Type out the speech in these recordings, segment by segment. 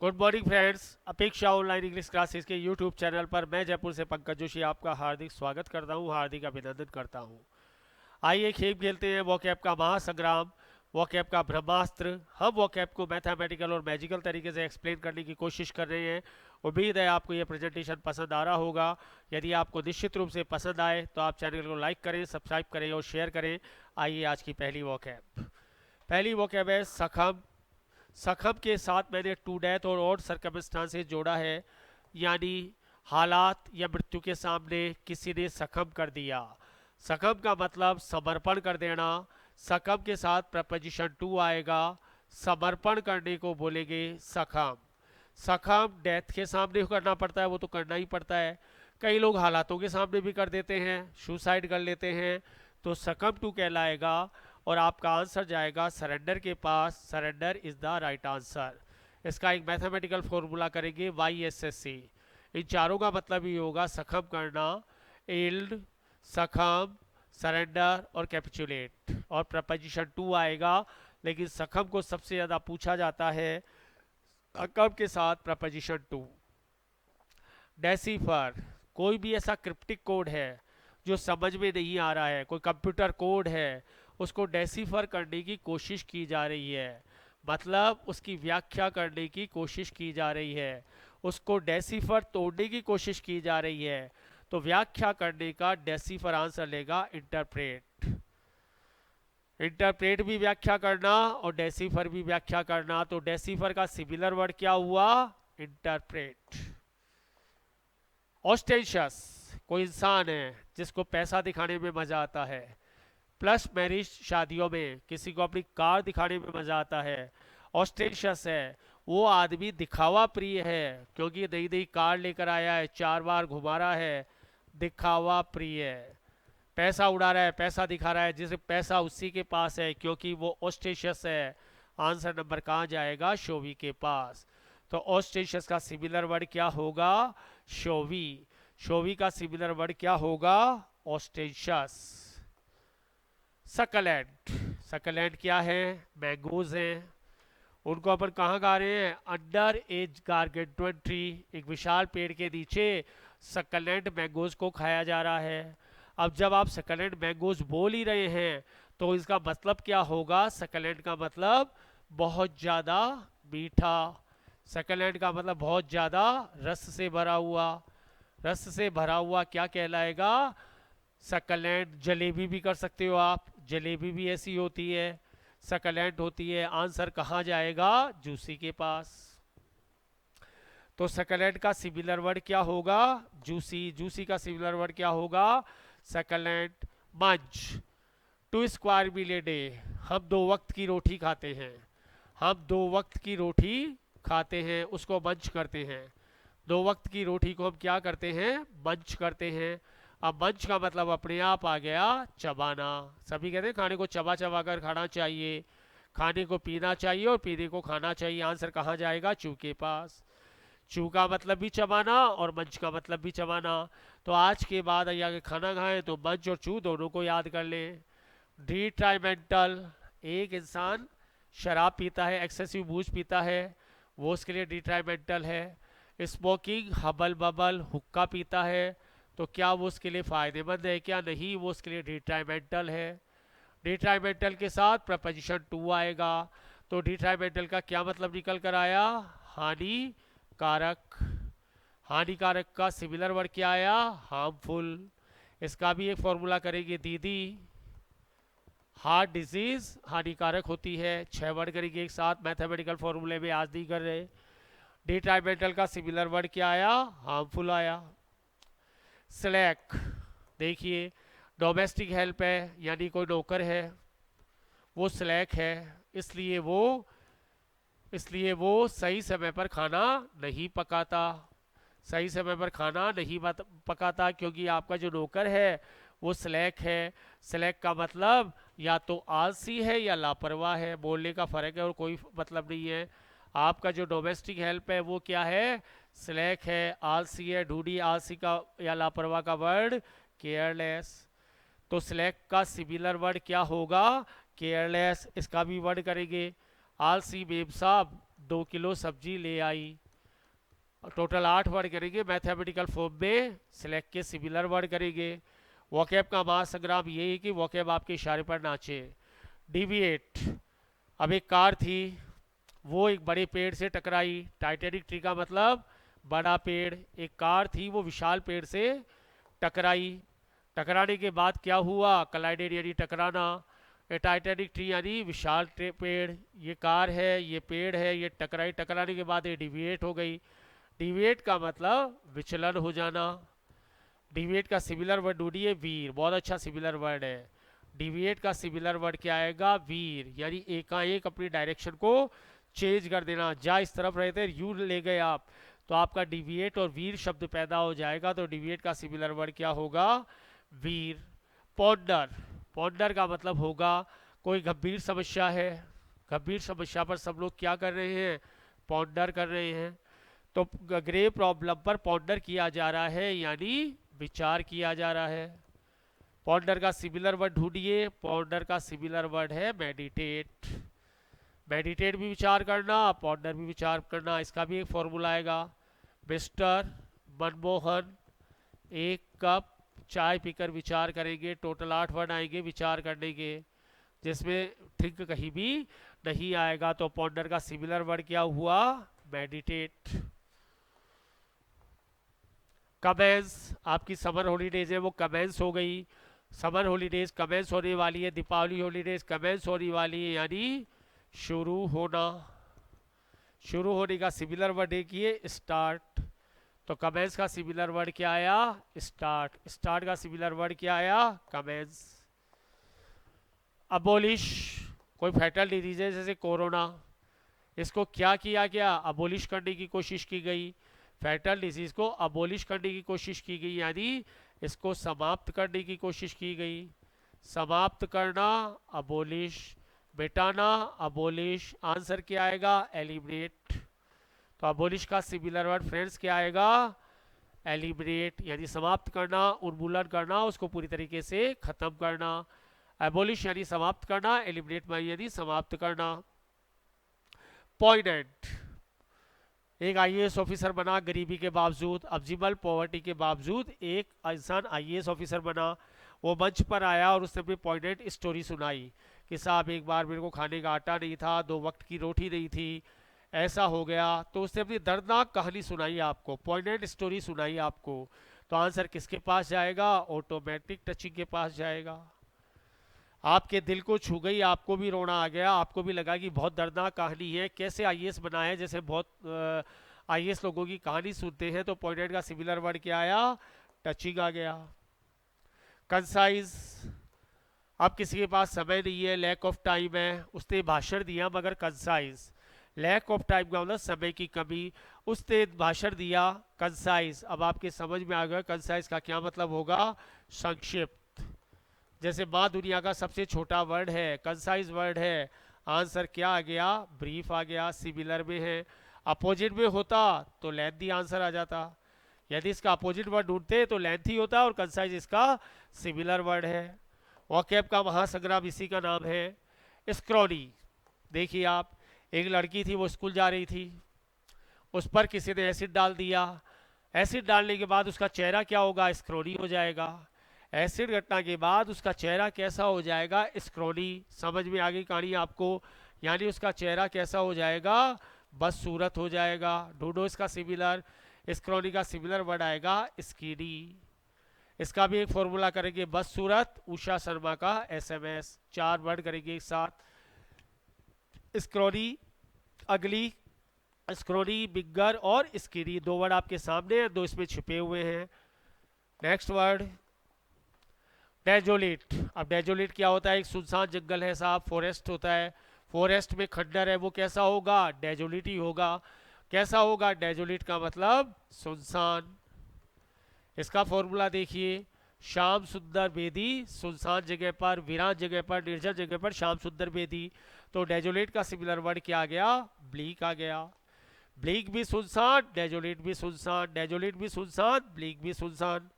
Good morning friends. अपेक्षा online English classes के YouTube channel पर मैं जयपुर से पंकज जोशी आपका हार्दिक स्वागत करता हूं, हार्दिक अभिनंदन करता हूं। आइए खेल खेलते हैं वोकैब का महासंग्राम, वोकैब का ब्रह्मास्त्र। हम वोकैब को मैथमेटिकल और मैजिकल तरीके से एक्सप्लेन करने की कोशिश कर रहे हैं। उम्मीद है आपको ये प्रेजेंटेशन पसंद आ रहा होगा। यदि आपको निश्चित रूप से पसंद आए तो आप चैनल को लाइक करें, सब्सक्राइब करें और शेयर करें। आइए आज की पहली वोकैब है सखम। सखम के साथ मैंने टू डेथ और ऑड सर्कमस्टांसेस जोड़ा है, यानी हालात या मृत्यु के सामने किसी ने सखम कर दिया। सखम का मतलब समर्पण कर देना। सखम के साथ प्रपोजिशन टू आएगा, समर्पण करने को बोलेंगे सखम। सखम डेथ के सामने करना पड़ता है, वो तो करना ही पड़ता है। कई लोग हालातों के सामने भी कर देते हैं, सुसाइड कर लेते हैं, तो सकम टू कहलाएगा। और आपका आंसर जाएगा सरेंडर के पास। Surrender is the right answer. इसका एक मैथमेटिकल फॉर्मूला करेंगे YSSC। इन चारों का मतलब ही होगा सखम करना, एल्ड, सखम, सरेंडर और कैपिचुलेट। और प्रपोजिशन टू आएगा, लेकिन सखम को सबसे ज़्यादा पूछा जाता है, सकम के साथ प्रपोजिशन टू। डेसिफर, कोई भी ऐसा क्रिप्टिक कोड है जो समझ में नहीं आ रहा है, कोई कंप्यूटर कोड है, उसको डेसिफर करने की कोशिश की जा रही है। मतलब उसकी व्याख्या करने की कोशिश की जा रही है, उसको डेसिफर तोड़ने की कोशिश की जा रही है। तो व्याख्या करने का डेसिफर आंसर लेगा इंटरप्रेट। इंटरप्रेट भी व्याख्या करना और डेसिफर भी व्याख्या करना, तो डेसिफर का सिमिलर वर्ड क्या हुआ? इंटरप्रेट। ऑस्टेंशियस, कोई इंसान है जिसको पैसा दिखाने में मजा आता है। प्लस मैरिज, शादियों में किसी को अपनी कार दिखाने में मजा आता है। ऑस्टेंशियस है, वो आदमी दिखावा प्रिय है, क्योंकि नई नई कार लेकर आया है, 4 बार घुमा रहा है, दिखावा प्रिय है। पैसा उड़ा रहा है, पैसा दिखा रहा है, जिसे पैसा उसी के पास है क्योंकि वो ऑस्टेंशियस है। आंसर नंबर कहाँ जाएगा? शोवी के पास। तो ऑस्टेंशियस का सिमिलर वर्ड क्या होगा? शोवी। शोवी का सिमिलर वर्ड क्या होगा? ऑस्टेंशियस। सकलेंट, सकलेंट क्या है? मैंगोज हैं। उनको अपन कहाँ गा रहे हैं? अंडर एज गार्गेंटुअन ट्री, एक विशाल पेड़ के नीचे सकलेंट मैंगोज को खाया जा रहा है। अब जब आप सकलेंट मैंगोज बोल ही रहे हैं तो इसका मतलब क्या होगा? सकलेंट का मतलब बहुत ज़्यादा मीठा। सकलेंट का मतलब बहुत ज़्यादा रस से भरा हुआ। रस से भरा हुआ क्या कहलाएगा? सकलेंट। जलेबी भी कर सकते हो आप, जलेबी भी ऐसी होती है, सकलेंट होती है। आंसर कहाँ जाएगा? जूसी के पास। तो सकलेंट का सिमिलर वर्ड क्या होगा? जूसी। जूसी का सिमिलर वर्ड क्या होगा? Succulent. Munch, two square meal a day, हम 2 वक्त की रोटी खाते हैं। हम 2 वक्त की रोटी खाते हैं, उसको मंच करते हैं। 2 वक्त की रोटी को हम क्या करते हैं? मंच करते हैं। अब मंच का मतलब अपने आप आ गया चबाना। सभी कहते हैं खाने को चबा चबा कर खाना चाहिए, खाने को पीना चाहिए और पीने को खाना चाहिए। आंसर कहाँ जाएगा? चू के पास। चू का मतलब भी चबाना और मंच का मतलब भी चबाना। तो आज के बाद अगर खाना खाएं तो मंच और चू दोनों को याद कर लें। डिट्राइमेंटल, एक इंसान शराब पीता है, एक्सेसिव बूझ पीता है, वो उसके लिए डिट्राइमेंटल है। स्मोकिंग, हबल बबल, हुक्का पीता है, तो क्या वो उसके लिए फ़ायदेमंद है? क्या नहीं, वो उसके लिए डिट्राइमेंटल है। डिट्राइमेंटल के साथ प्रपोजिशन टू आएगा, तो डिट्राइमेंटल का क्या मतलब निकल कर आया? हानिकारक। हानिकारक का सिमिलर वर्ड क्या आया? हार्मफुल। इसका भी एक फॉर्मूला करेंगे दीदी। हार्ट डिजीज हानिकारक होती है। 6 वर्ड करेंगे एक साथ, मैथमेटिकल फॉर्मूले में आज नहीं कर रहे। डिट्राइमेंटल का सिमिलर वर्ड क्या आया? हार्मफुल आया। स्लैक, देखिए डोमेस्टिक हेल्प है, यानी कोई नौकर है, वो स्लैक है, इसलिए वो इसलिए वो सही समय पर खाना नहीं पकाता। सही समय पर खाना नहीं पकाता क्योंकि आपका जो नौकर है वो स्लैक है। स्लैक का मतलब या तो आलसी है या लापरवाह है, बोलने का फ़र्क है और कोई मतलब नहीं है। आपका जो डोमेस्टिक हेल्प है वो क्या है? स्लैक है, आलसी है। ढूंढिए आलसी का या लापरवाह का वर्ड। केयरलेस। तो स्लैक का सिमिलर वर्ड क्या होगा? केयरलेस। इसका भी वर्ड करेंगे। आलसी मेम साहब 2 किलो सब्जी ले आई। टोटल 8 वर्ड करेंगे मैथमेटिकल फॉर्म में, सिलेक्ट के सिमिलर वर्ड करेंगे। वोकैब का महासंग्राम ये है कि वोकैब आपके इशारे पर नाचे। डिविएट, अब एक कार थी, वो एक बड़े पेड़ से टकराई। टाइटैनिक ट्री का मतलब बड़ा पेड़, एक कार थी वो विशाल पेड़ से टकराई। टकराने के बाद क्या हुआ, कलाइडेड यानी टकराना। ये टाइटैनिक ट्री यानी विशाल पेड़, ये कार है, ये पेड़ है, ये टकराई, टकराने के बाद ये डिविएट हो गई। डिविएट का मतलब विचलन हो जाना। डिविएट का सिमिलर वर्ड ढूंढिए, वीर, बहुत अच्छा सिमिलर वर्ड है। डिविएट का सिमिलर वर्ड क्या आएगा, वीर, यानी एकाएक अपनी डायरेक्शन को चेंज कर देना। जा इस तरफ रहते यू ले गए आप, तो आपका डिविएट और वीर शब्द पैदा हो जाएगा। तो डिविएट का सिमिलर वर्ड क्या होगा, वीर। पॉन्डर, पॉन्डर का मतलब होगा कोई गंभीर समस्या है, गंभीर समस्या पर सब लोग क्या कर रहे हैं, पॉन्डर कर रहे हैं। तो ग्रेव प्रॉब्लम पर पॉन्डर किया जा रहा है, यानी विचार किया जा रहा है। पॉन्डर का सिमिलर वर्ड ढूंढिए, पॉन्डर का सिमिलर वर्ड है मेडिटेट। मेडिटेट भी विचार करना, पॉन्डर भी विचार करना, इसका भी एक फॉर्मूला आएगा। मिस्टर मनमोहन एक कप चाय पीकर विचार करेंगे। टोटल 8 वर्ड आएंगे विचार करने के, जिसमें थिंक कहीं भी नहीं आएगा। तो पॉन्डर का सिमिलर वर्ड क्या हुआ, मेडिटेट। कमेंस, आपकी समर हॉलीडेज है वो कमेंस हो गई। समर हॉलीडेज कमेंस होने वाली है, दीपावली हॉलीडेज कमेंस होने वाली है, यानी शुरू होना। शुरू होने का सिमिलर वर्ड है कि स्टार्ट। तो कमेंस का सिमिलर वर्ड क्या आया, स्टार्ट। स्टार्ट का सिमिलर वर्ड क्या आया, कमेंस। अबोलिश, कोई फैटल डिजीज है जैसे कोरोना, इसको क्या किया गया, अबोलिश करने की कोशिश की गई। फैटल डिजीज को अबोलिश करने की कोशिश की गई, यानी इसको समाप्त करने की कोशिश की गई। समाप्त करना, अबोलिश। मिटाना, अबोलिश। आंसर क्या आएगा, एलिमिनेट। तो अबोलिश का सिमिलर वर्ड फ्रेंड्स क्या आएगा, एलिमिनेट, यानी समाप्त करना, उन्मूलन करना, उसको पूरी तरीके से खत्म करना। एबोलिश यानी समाप्त करना, एलिमिनेट यानी समाप्त करना। पॉइंट, एक आईएएस ऑफिसर बना गरीबी के बावजूद, अब्जिबल पॉवर्टी के बावजूद एक इंसान आईएएस ऑफिसर बना। वो मंच पर आया और उसने अपनी पॉइंटेड स्टोरी सुनाई कि साहब एक बार मेरे को खाने का आटा नहीं था, 2 वक्त की रोटी नहीं थी, ऐसा हो गया। तो उसने अपनी दर्दनाक कहानी सुनाई आपको, पॉइंटेड स्टोरी सुनाई आपको। तो आंसर किसके पास जाएगा, ऑटोमेटिक टचिंग के पास जाएगा। आपके दिल को छू गई, आपको भी रोना आ गया, आपको भी लगा कि बहुत दर्दनाक कहानी है, कैसे आईएएस बना है, जैसे बहुत आईएएस लोगों की कहानी सुनते हैं। तो पॉइंटेड का सिमिलर वर्ड क्या आया, टचिंग आ गया। कंसाइज, अब किसी के पास समय नहीं है, लैक ऑफ टाइम है, उसने भाषण दिया मगर कंसाइज। लैक ऑफ टाइम का मतलब समय की कमी, उसने भाषण दिया कंसाइज। अब आपके समझ में आ गया कंसाइज का क्या मतलब होगा, संक्षिप्त। जैसे माँ दुनिया का सबसे छोटा वर्ड है, कंसाइज वर्ड है, आंसर क्या आ गया, ब्रीफ आ गया। सिमिलर में है, अपोजिट में होता तो लेंथी आंसर आ जाता। यदि इसका अपोजिट वर्ड ढूंढते तो लेंथी होता, और कंसाइज इसका सिमिलर वर्ड है। वोकैब का महासंग्राम इसी का नाम है। स्क्रॉनी, देखिए आप, एक लड़की थी वो स्कूल जा रही थी, उस पर किसी ने एसिड डाल दिया। एसिड डालने के बाद उसका चेहरा क्या होगा, स्क्रॉनी हो जाएगा। एसिड घटना के बाद उसका चेहरा कैसा हो जाएगा, स्क्रॉनी। समझ में आ गई कहानी आपको, यानी उसका चेहरा कैसा हो जाएगा, बस सूरत हो जाएगा। ढूंढो इसका सिमिलर, स्क्रॉनी का सिमिलर वर्ड आएगा स्कीनी। इसका भी एक फॉर्मूला करेंगे, बस सूरत, उषा शर्मा का एसएमएस। 4 वर्ड करेंगे एक साथ, स्क्रॉनी, अगली, स्क्रॉनी, बिगर और स्कीनी। 2 वर्ड आपके सामने हैं, 2 इसमें छिपे हुए हैं। Next word desolate. अब डेजोलेट क्या होता है, एक सुनसान जंगल है साहब, फॉरेस्ट होता है, फॉरेस्ट में खंडर है, वो कैसा होगा, डेजोलेट ही होगा। कैसा होगा, डेजोलेट का मतलब सुनसान। इसका फॉर्मूला देखिए, श्याम सुंदर बेदी, सुनसान जगह पर, वीरान जगह पर, निर्जन जगह पर श्याम सुंदर बेदी। तो डेजोलेट का सिमिलर वर्ड क्या आ गया, ब्लीक आ गया। ब्लीक भी सुनसान, डेजोलेट भी सुनसान, डेजोलेट भी सुनसान, ब्लीक भी सुनसान।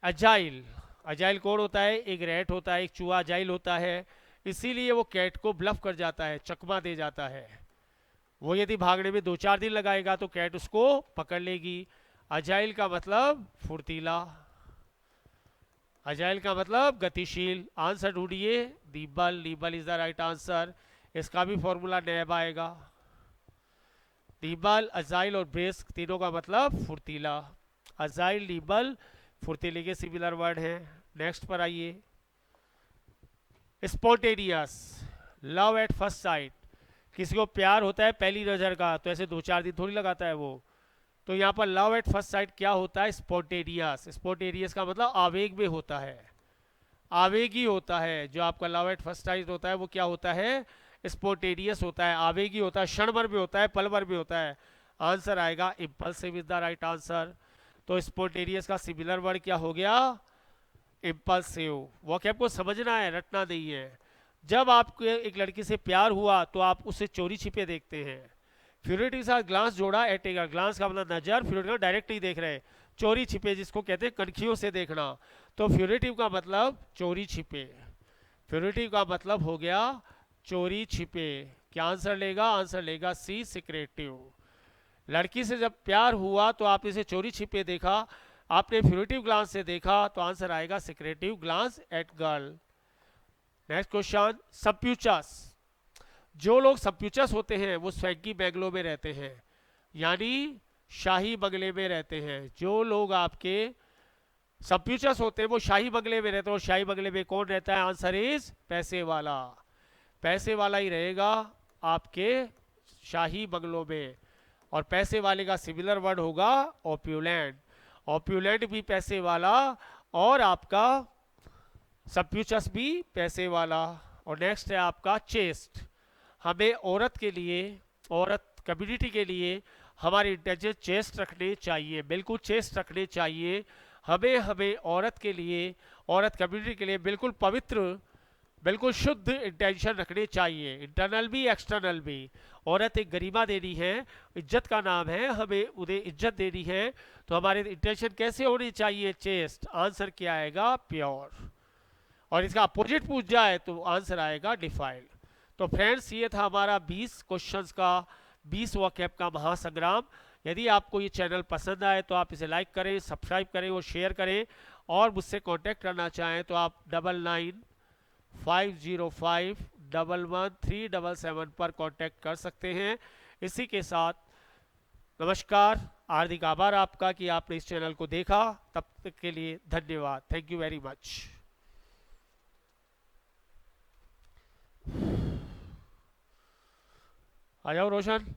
अजाइल, अजाइल कौन होता है, एक रैट होता है, एक चूहा अजाइल होता है, इसीलिए वो कैट को ब्लफ कर जाता है, चकमा दे जाता है। वो यदि भागने में 2-4 दिन लगाएगा तो कैट उसको पकड़ लेगी। अजाइल का मतलब फुर्तीला, अजाइल का मतलब गतिशील। आंसर ढूंढिए, nibble, nibble is the right answer. इसका भी फॉर्मूला नैब आएगा। नीबल, अजाइल और ब्रेस्क तीनों का मतलब फुर्तीला। अजाइल, नीबल फुर्तीले के सिमिलर वर्ड हैं। नेक्स्ट पर आइए, spontaneous, love at first sight. किसी को प्यार होता है पहली नजर का तो ऐसे 2-4 दिन थोड़ी लगाता है वो। तो यहाँ पर लव एट फर्स्ट साइट क्या होता है? स्पॉन्टेनियस। स्पॉन्टेनियस का मतलब आवेग में होता है, आवेगी होता है। जो आपका लव एट फर्स्ट साइट होता है वो क्या होता है? स्पॉन्टेनियस होता है, आवेगी होता है, क्षण भर में होता है, पल भर में होता है। आंसर आएगा impulsive is the right answer. तो स्पॉन्टेनियस का सिमिलर वर्ड क्या हो गया? इम्पल्सिव। वो क्या आपको समझना है, रटना नहीं है। जब आपको एक लड़की से प्यार हुआ तो आप उसे चोरी छिपे देखते हैं। फ्यूरिटी के साथ ग्लांस जोड़ा, एटेगा। ग्लांस का मतलब नजर, फ्यूरिटी का डायरेक्ट नहीं देख रहे। चोरी छिपे जिसको कहते हैं कनखियों से देखना। तो फ्यूरिटिव का मतलब चोरी छिपे, फ्यूरिटिव का मतलब हो गया चोरी छिपे। क्या आंसर लेगा? आंसर लेगा सी, सिक्रेटिव। लड़की से जब प्यार हुआ तो आपने इसे चोरी छिपे देखा, आपने फ्यूरिटिव ग्लांस से देखा, तो आंसर आएगा secretive glance at girl. Next question, sumptuous. जो लोग सप्यूचस होते हैं वो स्वैंकी बैंगलो में रहते हैं, यानी शाही बंगले में रहते हैं। जो लोग आपके सप्यूचस होते हैं वो शाही बंगले में रहते हैं। और शाही बंगले में कौन रहता है? आंसर इज पैसे वाला। पैसे वाला ही रहेगा आपके शाही बंगलों में। और पैसे वाले का सिमिलर वर्ड होगा ऑप्यूलेंट। ऑप्यूलेंट भी पैसे वाला और आपका सप्यूचस भी पैसे वाला। और नेक्स्ट है आपका चेस्ट। हमें औरत के लिए, औरत कम्युनिटी के लिए हमारे इंटेंशन चेस्ट रखने चाहिए, बिल्कुल चेस्ट रखने चाहिए। हमें हमें औरत के लिए, औरत कम्युनिटी के लिए बिल्कुल पवित्र, बिल्कुल शुद्ध इंटेंशन रखने चाहिए, इंटरनल भी एक्सटर्नल भी। औरत एक गरिमा देनी है, इज्जत का नाम है, हमें उन्हें इज्जत देनी है। तो हमारे इंटेंशन कैसे होनी चाहिए? चेस्ट। आंसर क्या आएगा? प्योर। और इसका अपोजिट पूछ जाए तो आंसर आएगा डिफाइल्ड। तो फ्रेंड्स, ये था हमारा 20 क्वेश्चंस का 20 वोकैब का महासंग्राम। यदि आपको ये चैनल पसंद आए तो आप इसे लाइक करें, सब्सक्राइब करें और शेयर करें। और मुझसे कांटेक्ट करना चाहें तो आप 9950511377 पर कांटेक्ट कर सकते हैं। इसी के साथ नमस्कार, हार्दिक आभार आपका कि आपने इस चैनल को देखा। तब तक के लिए धन्यवाद। Thank you very much. आ जाओ रोशन।